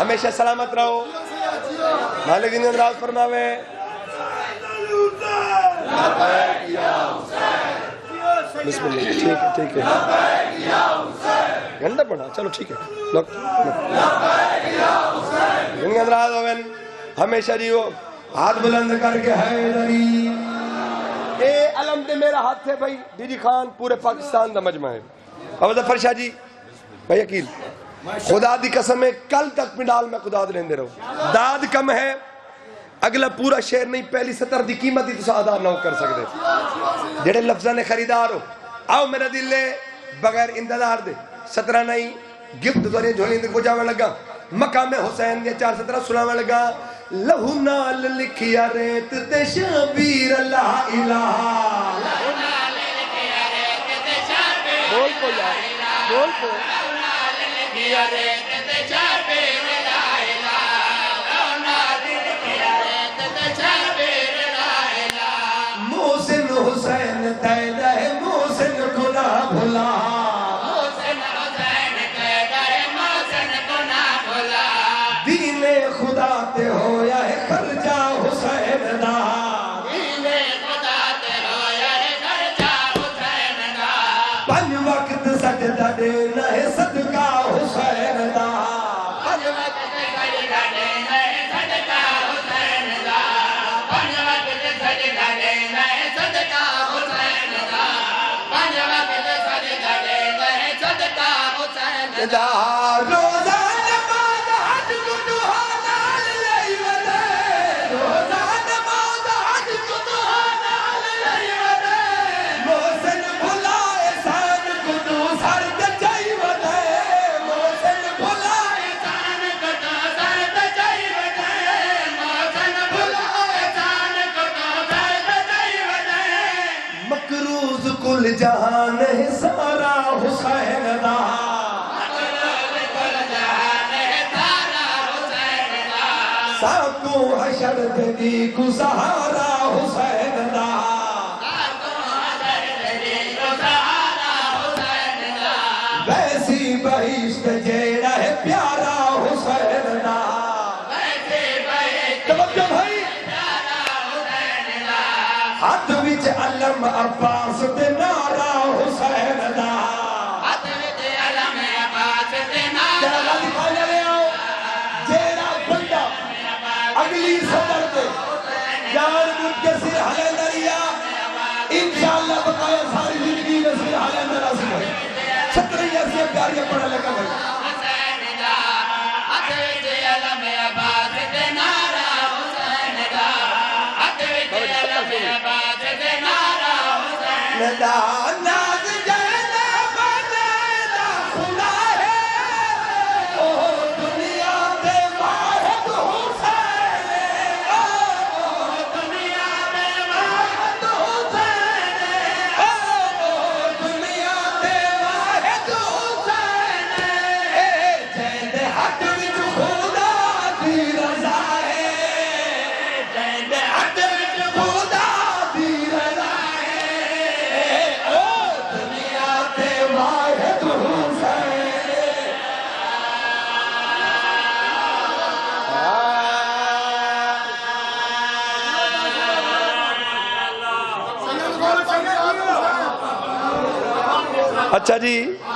ہمیشہ سلامت رہو، مالک دین اندراز فرماوے. بسم اللہ. ٹھیک ہے ٹھیک ہے، گھنٹہ پڑھا، چلو ٹھیک ہے. دین اندراز ہوئن ہمیشہ جیو ہاتھ بلند کر کے حیدری. اے علم دے میرا ہاتھ ہے بھائی. ڈی جی خان پورے پاکستان دا مجمع ہے. اب ظفر شاہ جی بھائی عقیل، خدا دی قسم ہے کل تک پنڈال میں خدا دے لیندے رہو. داد کم ہے، اگلا پورا شعر نہیں، پہلی سطر دی قیمت ہی تسا ادا نہ کر سکتے. جڑے لفظاں نے خریدار ہو، آؤ میرا دل لے بغیر انتظار دے. سطرہ نہیں گفت دوری جھولیں دے کو جاوے لگا. مقام حسین دے 4 سطرہ سناوے لگا. لہو نال لکھیا ریت تے شبیر لا الہ. بول کو یار، بول کو. محسن حسین تیدہ ہے محسن کو نہ بھلا. دین خدا تے ہویا ہے خرچہ حسین دا. پنج وقت سجدہ دینا ہے صدقہ حسین دا. روزہ نماز حج گنوہ نال لئی ودے. روزہ نماز حج گنوہ نال لئی ودے. محسن بھلائے سان گنو سر تے چائی ودے. محسن بھلائے سان گنو سر تے چائی ودے. محسن بھلائے سان گنو سر تے چائی ودے. مقروض کل جہان ہے سارا حسین دا. ساکو حشر دی کو سہارا حسین دا. ویسی بہشت جیڑا ہے پیارا حسین دا. توجہ بھائی، ہاتھ وچ علم عباس تے نعرہ حسین دا. اگلی صدر دے جان مجھ کے سر حلے دریا انشاءاللہ بقایا ساری زندگی میں سر حلے دریا سے بھائی چھتری ایسی پیاری پڑھا لگا بھائی. ناز جینے بنے خدا ہے او دنیا دے واحد حسین. اچھا جی.